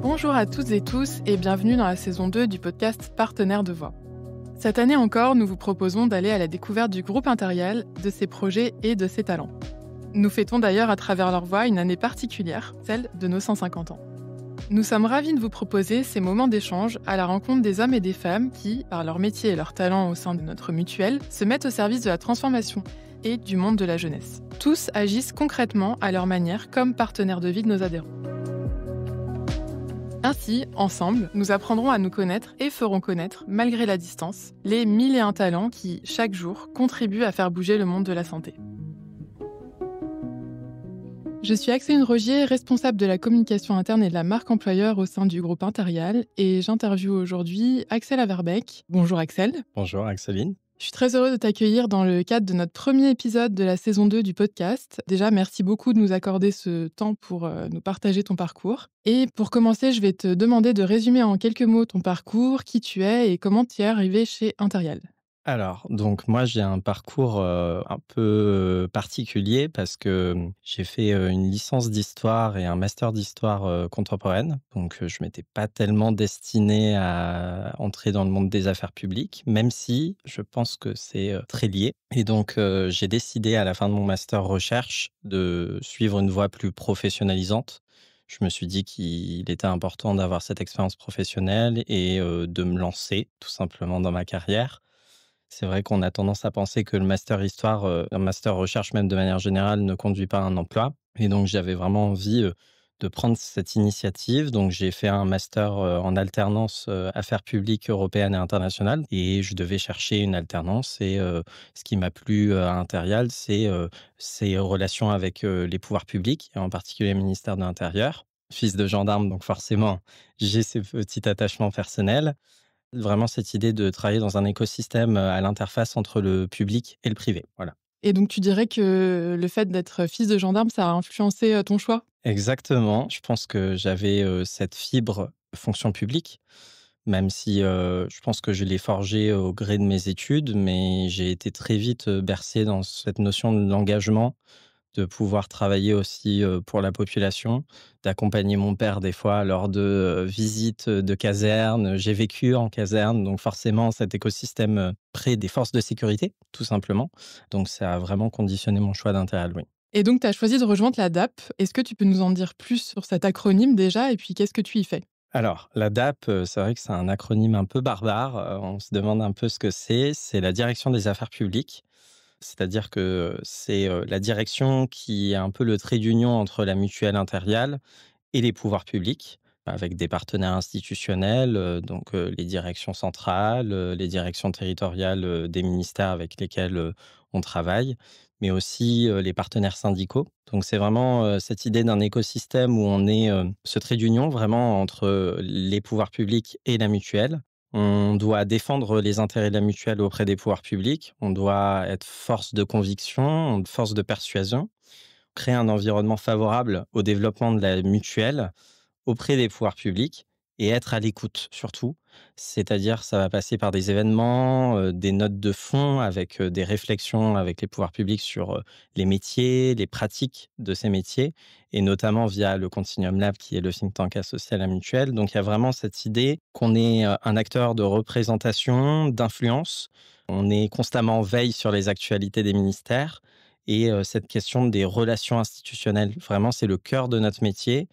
Bonjour à toutes et tous et bienvenue dans la saison 2 du podcast Partenaires de Voix. Cette année encore, nous vous proposons d'aller à la découverte du groupe Interial, de ses projets et de ses talents. Nous fêtons d'ailleurs à travers leur voix une année particulière, celle de nos 150 ans. Nous sommes ravis de vous proposer ces moments d'échange à la rencontre des hommes et des femmes qui, par leur métier et leur talent au sein de notre mutuelle, se mettent au service de la transformation et du monde de la jeunesse. Tous agissent concrètement à leur manière comme partenaires de vie de nos adhérents. Ainsi, ensemble, nous apprendrons à nous connaître et ferons connaître, malgré la distance, les 1001 talents qui, chaque jour, contribuent à faire bouger le monde de la santé. Je suis Axeline Rogier, responsable de la communication interne et de la marque employeur au sein du groupe Interial, et j'interviewe aujourd'hui Axel Averbeck. Bonjour Axel. Bonjour Axeline. Je suis très heureuse de t'accueillir dans le cadre de notre premier épisode de la saison 2 du podcast. Déjà, merci beaucoup de nous accorder ce temps pour nous partager ton parcours. Et pour commencer, je vais te demander de résumer en quelques mots ton parcours, qui tu es et comment tu es arrivé chez Interial. Alors, donc moi j'ai un parcours un peu particulier parce que j'ai fait une licence d'histoire et un master d'histoire contemporaine. Donc je m'étais pas tellement destiné à entrer dans le monde des affaires publiques, même si je pense que c'est très lié. Et donc j'ai décidé à la fin de mon master recherche de suivre une voie plus professionnalisante. Je me suis dit qu'il était important d'avoir cette expérience professionnelle et de me lancer tout simplement dans ma carrière. C'est vrai qu'on a tendance à penser que le master histoire, un master recherche même de manière générale, ne conduit pas à un emploi. Et donc j'avais vraiment envie de prendre cette initiative. Donc j'ai fait un master en alternance affaires publiques européennes et internationales. Et je devais chercher une alternance. Et ce qui m'a plu à Interial, c'est ses relations avec les pouvoirs publics, et en particulier le ministère de l'Intérieur. Fils de gendarme, donc forcément, j'ai ces petits attachements personnels. Vraiment cette idée de travailler dans un écosystème à l'interface entre le public et le privé, voilà. Et donc, tu dirais que le fait d'être fils de gendarme, ça a influencé ton choix ? Exactement, je pense que j'avais cette fibre fonction publique, même si je pense que je l'ai forgée au gré de mes études, mais j'ai été très vite bercé dans cette notion de l'engagement, de pouvoir travailler aussi pour la population, d'accompagner mon père des fois lors de visites de casernes. J'ai vécu en caserne, donc forcément cet écosystème près des forces de sécurité, tout simplement. Donc ça a vraiment conditionné mon choix d'Interial, oui. Et donc, tu as choisi de rejoindre la DAP. Est-ce que tu peux nous en dire plus sur cet acronyme déjà et puis qu'est-ce que tu y fais ? Alors, la DAP, c'est vrai que c'est un acronyme un peu barbare. On se demande un peu ce que c'est. C'est la direction des affaires publiques. C'est-à-dire que c'est la direction qui est un peu le trait d'union entre la mutuelle Interial et les pouvoirs publics, avec des partenaires institutionnels, donc les directions centrales, les directions territoriales des ministères avec lesquels on travaille, mais aussi les partenaires syndicaux. Donc c'est vraiment cette idée d'un écosystème où on est ce trait d'union vraiment entre les pouvoirs publics et la mutuelle. On doit défendre les intérêts de la mutuelle auprès des pouvoirs publics. On doit être force de conviction, force de persuasion, créer un environnement favorable au développement de la mutuelle auprès des pouvoirs publics et être à l'écoute surtout. C'est-à-dire, ça va passer par des événements, des notes de fond avec des réflexions avec les pouvoirs publics sur les métiers, les pratiques de ces métiers, et notamment via le Continuum Lab, qui est le think tank associé à la mutuelle. Donc, il y a vraiment cette idée qu'on est un acteur de représentation, d'influence. On est constamment en veille sur les actualités des ministères. Et cette question des relations institutionnelles, vraiment, c'est le cœur de notre métier,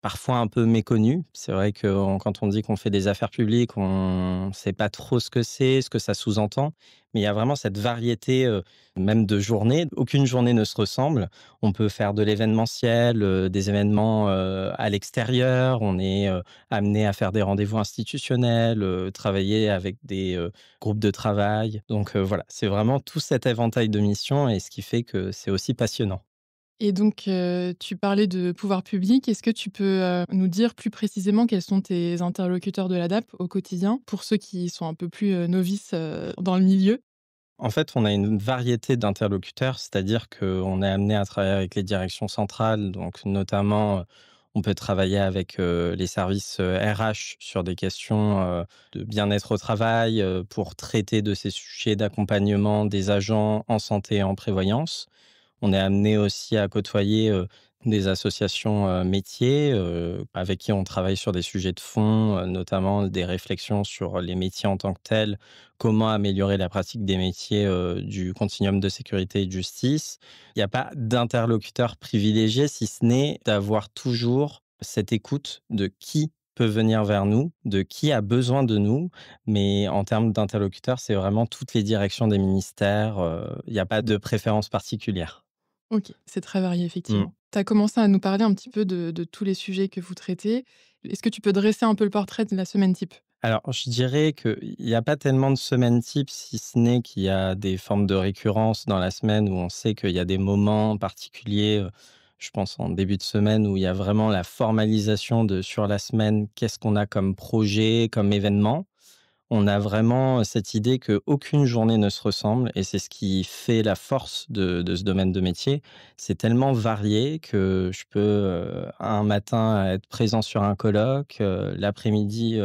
parfois un peu méconnu. C'est vrai que quand on dit qu'on fait des affaires publiques, on ne sait pas trop ce que c'est, ce que ça sous-entend. Mais il y a vraiment cette variété, même de journées. Aucune journée ne se ressemble. On peut faire de l'événementiel, des événements à l'extérieur. On est amené à faire des rendez-vous institutionnels, travailler avec des groupes de travail. Donc voilà, c'est vraiment tout cet éventail de missions et ce qui fait que c'est aussi passionnant. Et donc, tu parlais de pouvoir public. Est-ce que tu peux nous dire plus précisément quels sont tes interlocuteurs de la DAP au quotidien, pour ceux qui sont un peu plus novices dans le milieu ? En fait, on a une variété d'interlocuteurs, c'est-à-dire qu'on est amené à travailler avec les directions centrales, donc notamment On peut travailler avec les services RH sur des questions de bien-être au travail pour traiter de ces sujets d'accompagnement des agents en santé et en prévoyance. On est amené aussi à côtoyer des associations métiers avec qui on travaille sur des sujets de fond, notamment des réflexions sur les métiers en tant que tels, comment améliorer la pratique des métiers du continuum de sécurité et de justice. Il n'y a pas d'interlocuteur privilégié, si ce n'est d'avoir toujours cette écoute de qui peut venir vers nous, de qui a besoin de nous. Mais en termes d'interlocuteurs, c'est vraiment toutes les directions des ministères. Il n'y a pas de préférence particulière. OK, c'est très varié Mmh. effectivement. Tu as commencé à nous parler un petit peu de tous les sujets que vous traitez. Est-ce que tu peux dresser un peu le portrait de la semaine type? Alors, je dirais qu'il y a pas tellement de semaines type, si ce n'est qu'il y a des formes de récurrence dans la semaine où on sait qu'il y a des moments particuliers, je pense en début de semaine où il y a vraiment la formalisation de sur la semaine, qu'est-ce qu'on a comme projet, comme événement. On a vraiment cette idée qu'aucune journée ne se ressemble et c'est ce qui fait la force de ce domaine de métier. C'est tellement varié que je peux, un matin être présent sur un colloque, l'après-midi,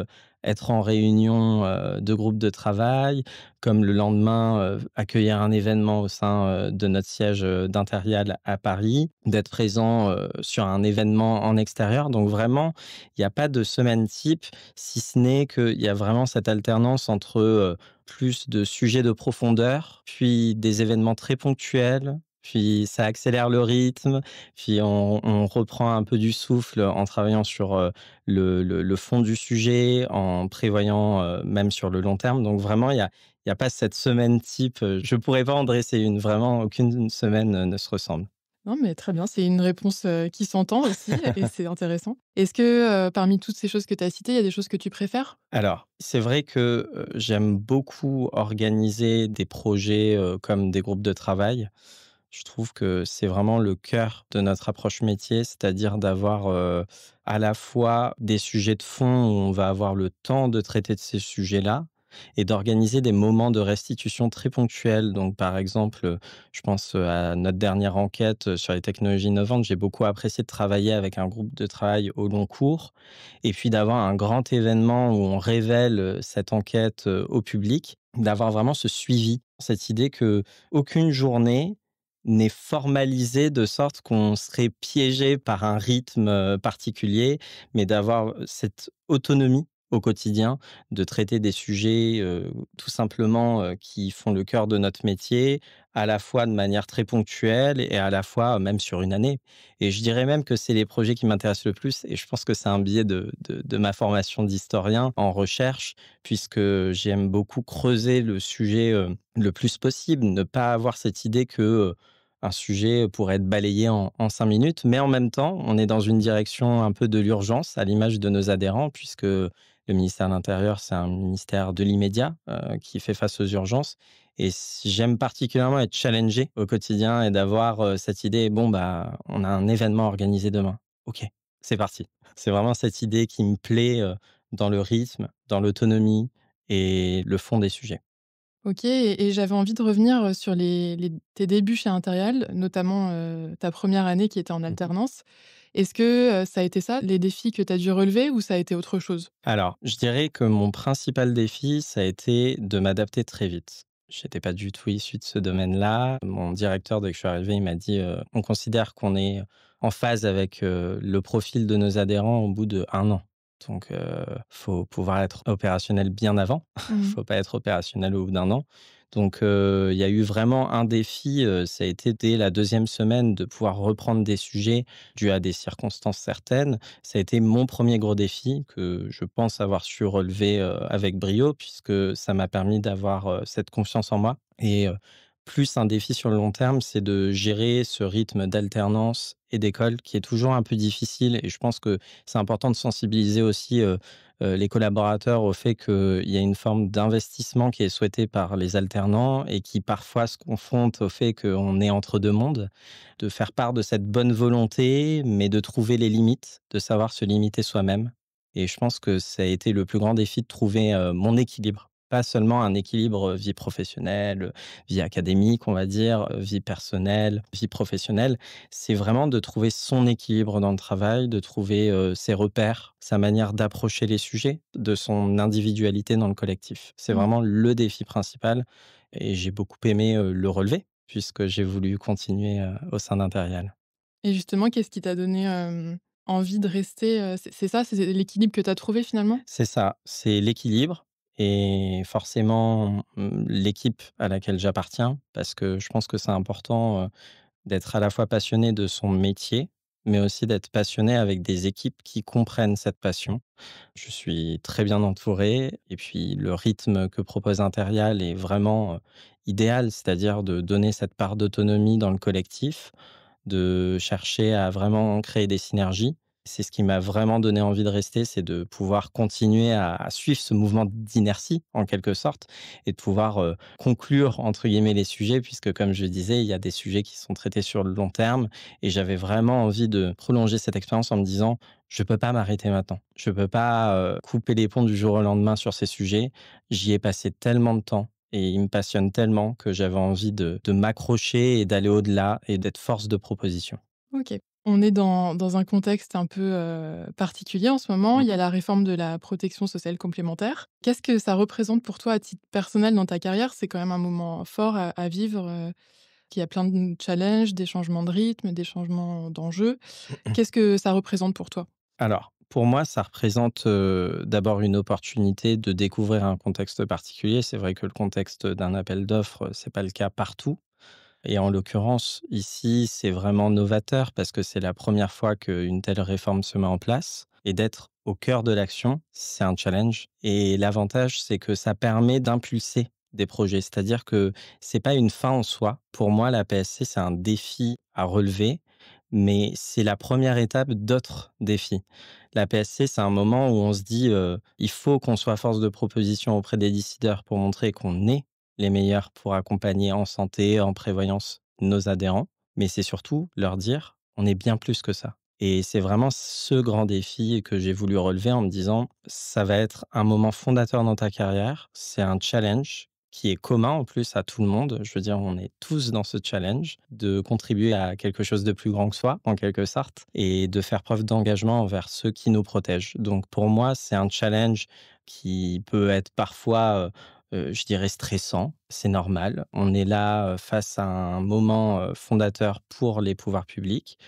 être en réunion, de groupe de travail, comme le lendemain, accueillir un événement au sein, de notre siège, d'Interial à Paris, d'être présent, sur un événement en extérieur. Donc vraiment, il n'y a pas de semaine type si ce n'est qu'il y a vraiment cette alternance entre, plus de sujets de profondeur, puis des événements très ponctuels, puis ça accélère le rythme, puis on reprend un peu du souffle en travaillant sur, le fond du sujet, en prévoyant, même sur le long terme. Donc vraiment, il y a pas cette semaine type, je pourrais pas en dresser une. Vraiment, aucune semaine, ne se ressemble. Non, mais très bien, c'est une réponse, qui s'entend aussi et c'est intéressant. Est-ce que, parmi toutes ces choses que tu as citées, il y a des choses que tu préfères? Alors, c'est vrai que, j'aime beaucoup organiser des projets, comme des groupes de travail. Je trouve que c'est vraiment le cœur de notre approche métier, c'est-à-dire d'avoir, à la fois des sujets de fond où on va avoir le temps de traiter de ces sujets-là et d'organiser des moments de restitution très ponctuels. Donc par exemple, je pense, à notre dernière enquête, sur les technologies innovantes. J'ai beaucoup apprécié de travailler avec un groupe de travail au long cours et puis d'avoir un grand événement où on révèle, cette enquête, au public, d'avoir vraiment ce suivi. Cette idée qu'aucune journée n'est formalisée de sorte qu'on serait piégé par un rythme, particulier, mais d'avoir cette autonomie au quotidien, de traiter des sujets, tout simplement, qui font le cœur de notre métier, à la fois de manière très ponctuelle et à la fois, même sur une année. Et je dirais même que c'est les projets qui m'intéressent le plus et je pense que c'est un biais de ma formation d'historien en recherche, puisque j'aime beaucoup creuser le sujet, le plus possible, ne pas avoir cette idée que, un sujet pourrait être balayé en 5 minutes, mais en même temps, on est dans une direction un peu de l'urgence, à l'image de nos adhérents, puisque le ministère de l'Intérieur, c'est un ministère de l'immédiat, qui fait face aux urgences et j'aime particulièrement être challengé au quotidien et d'avoir, cette idée: «Bon, bah, on a un événement organisé demain. OK, c'est parti». C'est vraiment cette idée qui me plaît, dans le rythme, dans l'autonomie et le fond des sujets. OK et j'avais envie de revenir, sur les tes débuts chez Impérial, notamment, ta première année qui était en Mmh. alternance. Est-ce que, ça a été ça, les défis que tu as dû relever ou ça a été autre chose? Alors, je dirais que mon principal défi, ça a été de m'adapter très vite. J'étais pas du tout issu de ce domaine-là. Mon directeur, dès que je suis arrivé, il m'a dit, «On considère qu'on est en phase avec, le profil de nos adhérents au bout d'1 an. Donc, faut pouvoir être opérationnel bien avant. Mmh. Faut pas être opérationnel au bout d'1 an». Donc, il y a eu vraiment un défi, ça a été dès la deuxième semaine de pouvoir reprendre des sujets dus à des circonstances certaines. Ça a été mon premier gros défi que je pense avoir su relever, avec brio puisque ça m'a permis d'avoir, cette confiance en moi et plus un défi sur le long terme, c'est de gérer ce rythme d'alternance et d'école qui est toujours un peu difficile et je pense que c'est important de sensibiliser aussi, les collaborateurs au fait qu'il y a une forme d'investissement qui est souhaité par les alternants et qui parfois se confronte au fait qu'on est entre 2 mondes. De faire part de cette bonne volonté, mais de trouver les limites, de savoir se limiter soi-même et je pense que ça a été le plus grand défi de trouver, mon équilibre pas seulement un équilibre vie professionnelle, vie académique, on va dire, vie personnelle, vie professionnelle. C'est vraiment de trouver son équilibre dans le travail, de trouver ses repères, sa manière d'approcher les sujets, de son individualité dans le collectif. C'est Mmh. vraiment le défi principal et j'ai beaucoup aimé le relever puisque j'ai voulu continuer au sein d'Impérial. Et justement, qu'est-ce qui t'a donné, envie de rester, c'est ça, c'est l'équilibre que tu as trouvé finalement? C'est ça, c'est l'équilibre et forcément, l'équipe à laquelle j'appartiens parce que je pense que c'est important, d'être à la fois passionné de son métier, mais aussi d'être passionné avec des équipes qui comprennent cette passion. Je suis très bien entouré et puis le rythme que propose Impérial est vraiment, idéal, c'est-à-dire de donner cette part d'autonomie dans le collectif, de chercher à vraiment créer des synergies. C'est ce qui m'a vraiment donné envie de rester, c'est de pouvoir continuer à suivre ce mouvement d'inertie, en quelque sorte, et de pouvoir conclure, entre guillemets, les sujets, puisque, comme je disais, il y a des sujets qui sont traités sur le long terme. Et j'avais vraiment envie de prolonger cette expérience en me disant, je ne peux pas m'arrêter maintenant. Je ne peux pas couper les ponts du jour au lendemain sur ces sujets. J'y ai passé tellement de temps et il me passionne tellement que j'avais envie de m'accrocher et d'aller au-delà et d'être force de proposition. OK. On est dans un contexte un peu, particulier en ce moment. Il y a Mmh. la réforme de la protection sociale complémentaire. Qu'est-ce que ça représente pour toi à titre personnel dans ta carrière? C'est quand même un moment fort à vivre, qui a plein de challenges, des changements de rythme, des changements d'enjeux. Qu'est-ce que ça représente pour toi? Alors, pour moi, ça représente, d'abord une opportunité de découvrir un contexte particulier. C'est vrai que le contexte d'un appel d'offres, c'est pas le cas partout et en l'occurrence, ici, c'est vraiment novateur parce que c'est la première fois qu'une telle réforme se met en place et d'être au cœur de l'action, c'est un challenge et l'avantage, c'est que ça permet d'impulser des projets. C'est-à-dire que c'est pas une fin en soi. Pour moi, la PSC, c'est un défi à relever, mais c'est la première étape d'autres défis. La PSC, c'est un moment où on se dit, il faut qu'on soit force de proposition auprès des décideurs pour montrer qu'on est les meilleurs pour accompagner en santé, en prévoyance nos adhérents, mais c'est surtout leur dire: «On est bien plus que ça» et c'est vraiment ce grand défi que j'ai voulu relever en me disant: «Ça va être un moment fondateur dans ta carrière, c'est un challenge qui est commun en plus à tout le monde». Je veux dire, on est tous dans ce challenge de contribuer à quelque chose de plus grand que soi, en quelque sorte, et de faire preuve d'engagement envers ceux qui nous protègent. Donc pour moi, c'est un challenge qui peut être parfois, je dirais stressant, c'est normal. On est là, face à un moment, fondateur pour les pouvoirs publics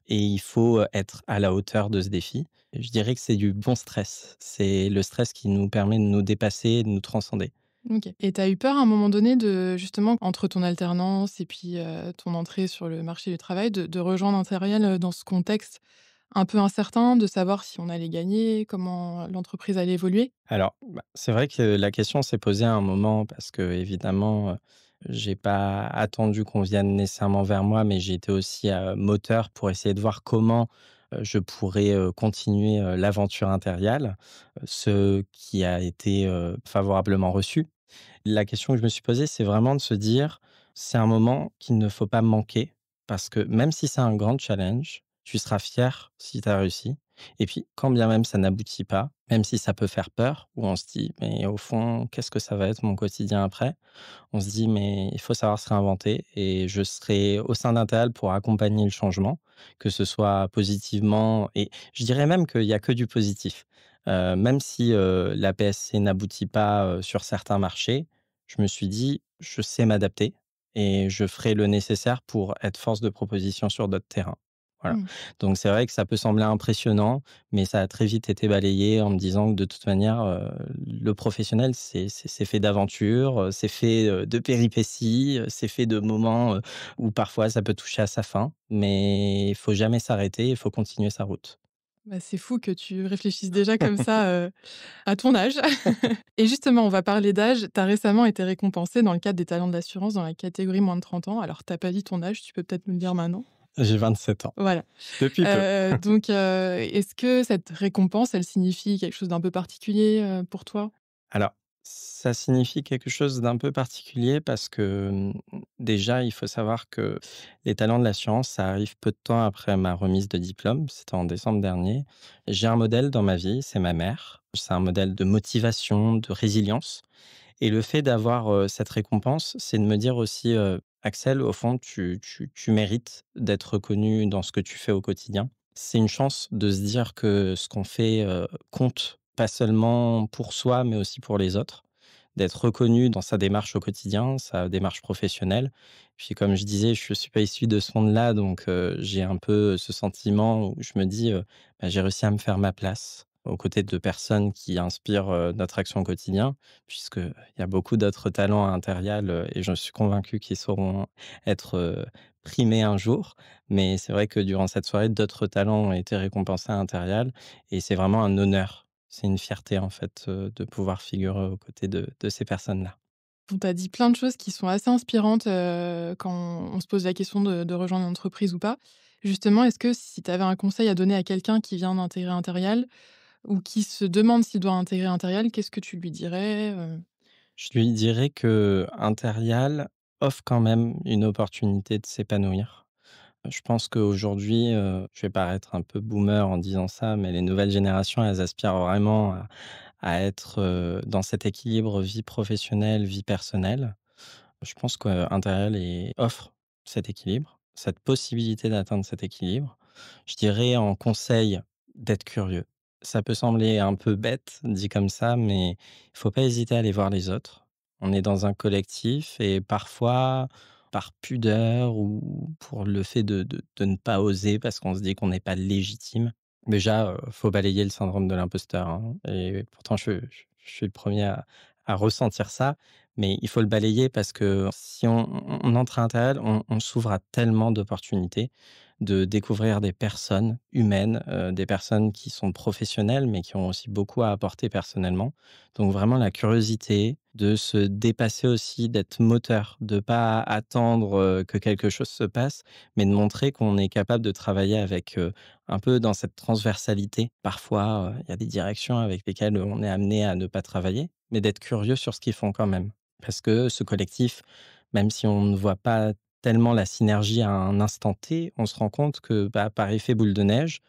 et il faut, être à la hauteur de ce défi. Et je dirais que c'est du bon stress. C'est le stress qui nous permet de nous dépasser, de nous transcender. OK. Et tu as eu peur à un moment donné de justement, entre ton alternance et puis, ton entrée sur le marché du travail, de rejoindre Intériel, dans ce contexte un peu incertain, de savoir si on allait gagner, comment l'entreprise allait évoluer? Alors, bah, c'est vrai que la question s'est posée à un moment parce qu'évidemment, j'ai pas attendu qu'on vienne nécessairement vers moi, mais j'ai été aussi, moteur pour essayer de voir comment, je pourrais, continuer, l'aventure Impériale, ce qui a été, favorablement reçu. La question que je me suis posée, c'est vraiment de se dire: «C'est un moment qu'il ne faut pas manquer» parce que même si c'est un grand challenge, tu seras fier si tu as réussi et puis quand bien même ça n'aboutit pas, même si ça peut faire peur, où on se dit: «Mais au fond, qu'est-ce que ça va être mon quotidien après?» On se dit: «Mais il faut savoir se réinventer» et je serai au sein d'Intéal pour accompagner le changement, que ce soit positivement et je dirais même qu'il y a que du positif. Même si, la PSC n'aboutit pas, sur certains marchés, je me suis dit: «Je sais m'adapter et je ferai le nécessaire pour être force de proposition sur d'autres terrains». Voilà. Mmh. Donc c'est vrai que ça peut sembler impressionnant, mais ça a très vite été balayé en me disant que de toute manière, le professionnel, c'est fait d'aventures, c'est fait, de péripéties, c'est fait de moments, où parfois ça peut toucher à sa fin, mais il faut jamais s'arrêter, il faut continuer sa route. Bah, c'est fou que tu réfléchisses déjà comme ça, à ton âge. Et justement, on va parler d'âge. Tu as récemment été récompensé dans le cadre des talents de l'assurance dans la catégorie moins de 30 ans. Alors, tu pas dit ton âge, tu peux peut-être nous le dire maintenant? J'ai 27 ans, Voilà. depuis peu. Donc, est-ce que cette récompense, elle signifie quelque chose d'un peu particulier, pour toi? Alors, ça signifie quelque chose d'un peu particulier parce que, déjà, il faut savoir que les talents de l'assurance, ça arrive peu de temps après ma remise de diplôme, c'était en décembre dernier. J'ai un modèle dans ma vie, c'est ma mère. C'est un modèle de motivation, de résilience Et le fait d'avoir, cette récompense, c'est de me dire aussi, «Axel, au fond, tu mérites d'être reconnu dans ce que tu fais au quotidien». C'est une chance de se dire que ce qu'on fait, compte, pas seulement pour soi, mais aussi pour les autres. D'être reconnu dans sa démarche au quotidien, sa démarche professionnelle. Puis comme je disais, je suis pas issu de ce monde-là, donc j'ai un peu ce sentiment où je me dis, «Bah, j'ai réussi à me faire ma place» aux côtés de personnes qui inspirent, notre action au quotidien, puisqu'il y a beaucoup d'autres talents à Interreal, et je suis convaincu qu'ils sauront être, primés un jour. Mais c'est vrai que durant cette soirée, d'autres talents ont été récompensés à Interreal et c'est vraiment un honneur. C'est une fierté, en fait, de pouvoir figurer aux côtés de ces personnes-là. On t'a dit plein de choses qui sont assez inspirantes, quand on se pose la question de rejoindre une entreprise ou pas. Justement, est-ce que si tu avais un conseil à donner à quelqu'un qui vient d'intégrer Interreal ou qui se demande s'il doit intégrer Interreal, qu'est-ce que tu lui dirais, Je lui dirais que qu'Interial offre quand même une opportunité de s'épanouir. Je pense qu'aujourd'hui, je vais paraître un peu boomer en disant ça, mais les nouvelles générations, elles aspirent vraiment à être, dans cet équilibre vie professionnelle, vie personnelle. Je pense qu'Interial offre cet équilibre, cette possibilité d'atteindre cet équilibre. Je dirais en conseil d'être curieux. Ça peut sembler un peu bête dit comme ça, mais il faut pas hésiter à aller voir les autres. On est dans un collectif et parfois, par pudeur ou pour le fait de ne pas oser parce qu'on se dit qu'on n'est pas légitime. Déjà, faut balayer le syndrome de l'imposteur, hein, et pourtant je suis le premier à ressentir ça. Mais il faut le balayer parce que si on entre à l'intérieur, on s'ouvre à tellement d'opportunités de découvrir des personnes humaines, des personnes qui sont professionnelles, mais qui ont aussi beaucoup à apporter personnellement. Donc vraiment la curiosité de se dépasser aussi, d'être moteur, de pas attendre, que quelque chose se passe, mais de montrer qu'on est capable de travailler avec, un peu dans cette transversalité. Parfois, il y a des directions avec lesquelles on est amené à ne pas travailler, mais d'être curieux sur ce qu'ils font quand même. Parce que ce collectif, même si on ne voit pas tellement la synergie à un instant T, on se rend compte que, bah, par effet boule de neige,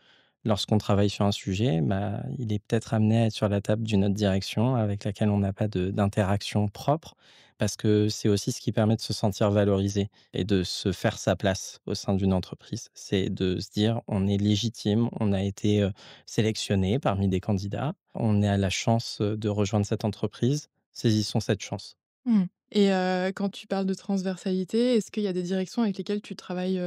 lorsqu'on travaille sur un sujet, bah, il est peut-être amené à être sur la table d'une autre direction avec laquelle on n'a pas d'interaction propre. Parce que c'est aussi ce qui permet de se sentir valorisé et de se faire sa place au sein d'une entreprise. C'est de se dire, on est légitime, on a été sélectionné parmi des candidats, on a la chance de rejoindre cette entreprise, saisissons cette chance. Mmh. Et quand tu parles de transversalité, est-ce qu'il y a des directions avec lesquelles tu travailles,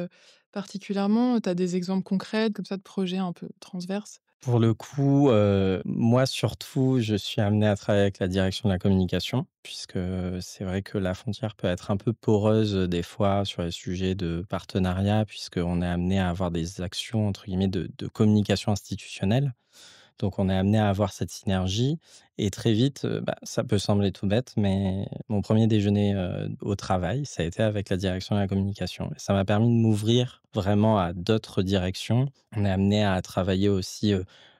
particulièrement? Tu as des exemples concrets comme ça de projets un peu transverses? Pour le coup, moi surtout, je suis amené à travailler avec la direction de la communication, puisque c'est vrai que la frontière peut être un peu poreuse, des fois sur les sujets de partenariat, puisqu'on est amené à avoir des actions entre guillemets de communication institutionnelle. Donc on est amené à avoir cette synergie et très vite, bah, ça peut sembler tout bête, mais mon premier déjeuner, au travail, ça a été avec la direction de la communication et ça m'a permis de m'ouvrir vraiment à d'autres directions. On est amené à travailler aussi,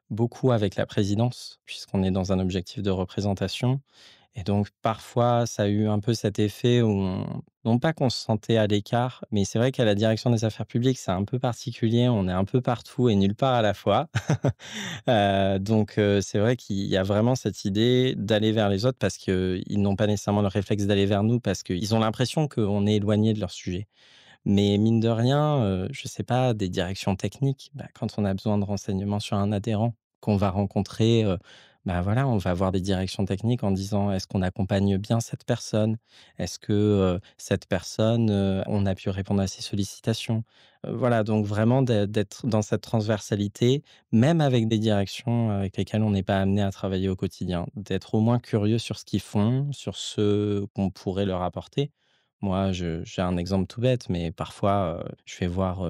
beaucoup avec la présidence, puisqu'on est dans un objectif de représentation et donc parfois, ça a eu un peu cet effet où non pas qu'on se sentait à l'écart, mais c'est vrai qu'à la direction des affaires publiques, c'est un peu particulier, on est un peu partout et nulle part à la fois. Donc c'est vrai qu'il y a vraiment cette idée d'aller vers les autres parce qu'ils n'ont pas nécessairement le réflexe d'aller vers nous parce qu'ils ont l'impression qu'on est éloigné de leur sujet. Mais mine de rien, je sais pas, des directions techniques, bah, quand on a besoin de renseignements sur un adhérent qu'on va rencontrer, bah, voilà, on va avoir des directions techniques en disant: «Est-ce qu'on accompagne bien cette personne? Est-ce que, cette personne, on a pu répondre à ses sollicitations?» Voilà, donc vraiment d'être dans cette transversalité, même avec des directions avec lesquelles on n'est pas amené à travailler au quotidien. D'être au moins curieux sur ce qu'ils font, sur ce qu'on pourrait leur apporter. Moi, j'ai un exemple tout bête, mais parfois, je vais voir,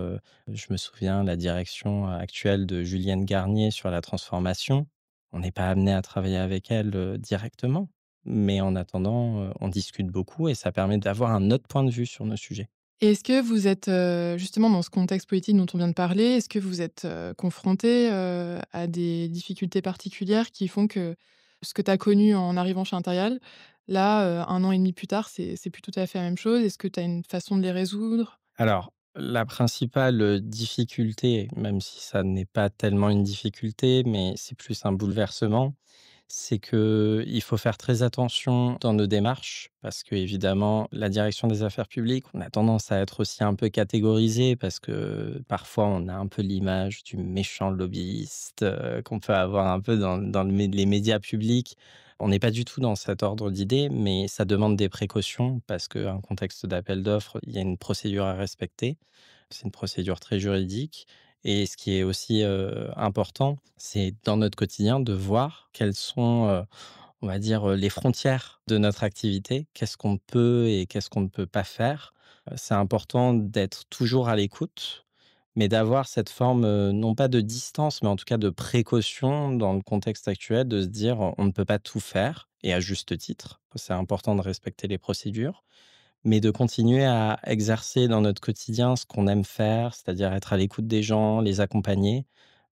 je me souviens la direction actuelle de Julienne Garnier sur la transformation. On n'est pas amené à travailler avec elle, directement, mais en attendant, on discute beaucoup et ça permet d'avoir un autre point de vue sur nos sujets. Et est-ce que vous êtes, justement dans ce contexte politique dont on vient de parler, est-ce que vous êtes, confrontés, à des difficultés particulières qui font que ce que tu as connu en arrivant chez Impérial, là, 1 an et demi plus tard, c'est plus tout à fait la même chose? Est-ce que tu as une façon de les résoudre? Alors, la principale, difficulté, même si ça n'est pas tellement une difficulté, mais c'est plus un bouleversement, c'est qu'il faut faire très attention dans nos démarches parce qu'évidemment, la direction des affaires publiques, on a tendance à être aussi un peu catégorisé parce que parfois on a un peu l'image du méchant lobbyiste qu'on peut avoir un peu dans les médias publics. On n'est pas du tout dans cet ordre d'idées, mais ça demande des précautions parce qu'un contexte d'appel d'offres, il y a une procédure à respecter. C'est une procédure très juridique et ce qui est aussi, important, c'est dans notre quotidien de voir quelles sont, on va dire, les frontières de notre activité. Qu'est-ce qu'on peut et qu'est-ce qu'on ne peut pas faire? C'est important d'être toujours à l'écoute, mais d'avoir cette forme, non pas de distance, mais en tout cas de précaution dans le contexte actuel, de se dire: «On ne peut pas tout faire» et à juste titre. C'est important de respecter les procédures. Mais de continuer à exercer dans notre quotidien ce qu'on aime faire, c'est-à-dire être à l'écoute des gens, les accompagner,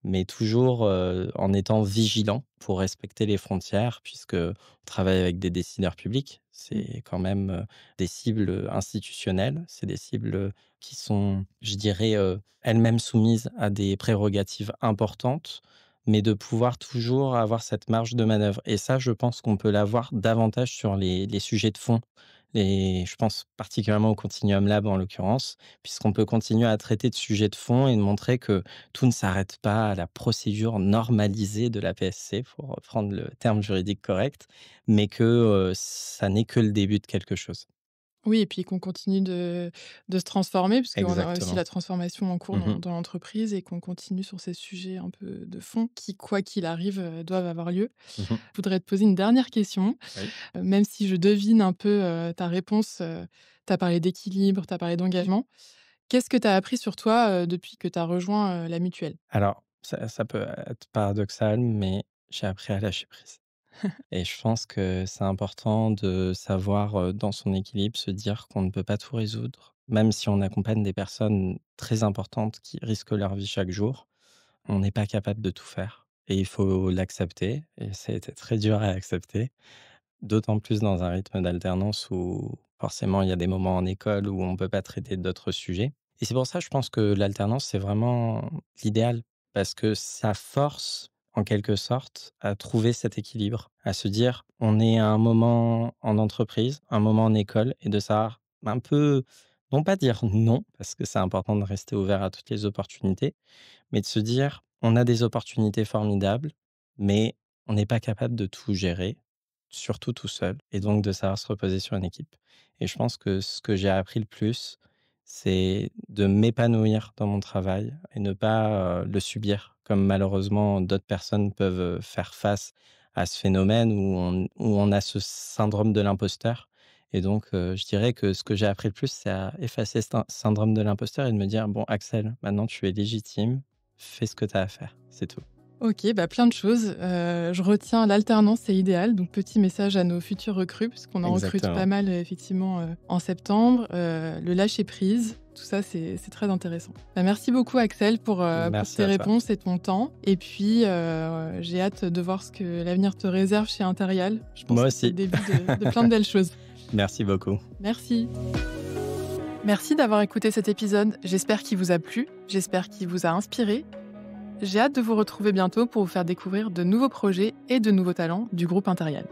mais toujours, en étant vigilant pour respecter les frontières puisque on travaille avec des décideurs publics. Mmh. C'est quand même, des cibles, institutionnelles. C'est des cibles, qui sont, je dirais, elles-mêmes soumises à des prérogatives importantes, mais de pouvoir toujours avoir cette marge de manœuvre et ça, je pense qu'on peut l'avoir davantage sur les sujets de fond. Et je pense particulièrement au Continuum Lab en l'occurrence, puisqu'on peut continuer à traiter de sujets de fond et de montrer que tout ne s'arrête pas à la procédure normalisée de la PSC, pour reprendre le terme juridique correct, mais que, ça n'est que le début de quelque chose. Oui et puis qu'on continue de se transformer parce qu'on a aussi Exactement. la transformation en cours Mmh. dans l'entreprise et qu'on continue sur ces sujets un peu de fond qui, quoi qu'il arrive, doivent avoir lieu. Mmh. Je voudrais te poser une dernière question, Oui. même si je devine un peu, ta réponse, tu as parlé d'équilibre, tu as parlé d'engagement. Qu'est-ce que tu as appris sur toi, depuis que tu as rejoint, la mutuelle? Alors ça peut être paradoxal, mais j'ai appris à lâcher prise. Et je pense que c'est important de savoir, dans son équilibre, se dire qu'on ne peut pas tout résoudre. Même si on accompagne des personnes très importantes qui risquent leur vie chaque jour, on n'est pas capable de tout faire et il faut l'accepter et ça a été très dur à accepter. D'autant plus dans un rythme d'alternance où forcément il y a des moments en école où on ne peut pas traiter d'autres sujets. Et c'est pour ça, je pense que l'alternance, c'est vraiment l'idéal parce que ça force, en quelque sorte, à trouver cet équilibre, à se dire, on est à un moment en entreprise, un moment en école et de savoir un peu, non pas dire non, parce que c'est important de rester ouvert à toutes les opportunités, mais de se dire: «On a des opportunités formidables, mais on n'est pas capable de tout gérer, surtout tout seul» et donc de savoir se reposer sur une équipe et je pense que ce que j'ai appris le plus, c'est de m'épanouir dans mon travail et ne pas, le subir comme malheureusement d'autres personnes peuvent, faire face à ce phénomène où on a ce syndrome de l'imposteur et donc je dirais que ce que j'ai appris le plus, c'est à effacer ce syndrome de l'imposteur et de me dire: «Bon Axel, maintenant tu es légitime, fais ce que tu as à faire, c'est tout». OK, bah, plein de choses. Je retiens l'alternance, c'est idéal, donc petit message à nos futurs recrues, puisqu'on en recrute pas Exactement. mal, effectivement, en septembre. Le lâcher prise, tout ça, c'est très intéressant. Bah, merci beaucoup Axel pour Merci tes à toi. réponses et ton temps et puis, j'ai hâte de voir ce que l'avenir te réserve chez Interial. Je pense Moi que c'est le aussi. début de plein de belles choses. Merci beaucoup. Merci. Merci d'avoir écouté cet épisode. J'espère qu'il vous a plu, j'espère qu'il vous a inspiré. J'ai hâte de vous retrouver bientôt pour vous faire découvrir de nouveaux projets et de nouveaux talents du groupe Interial.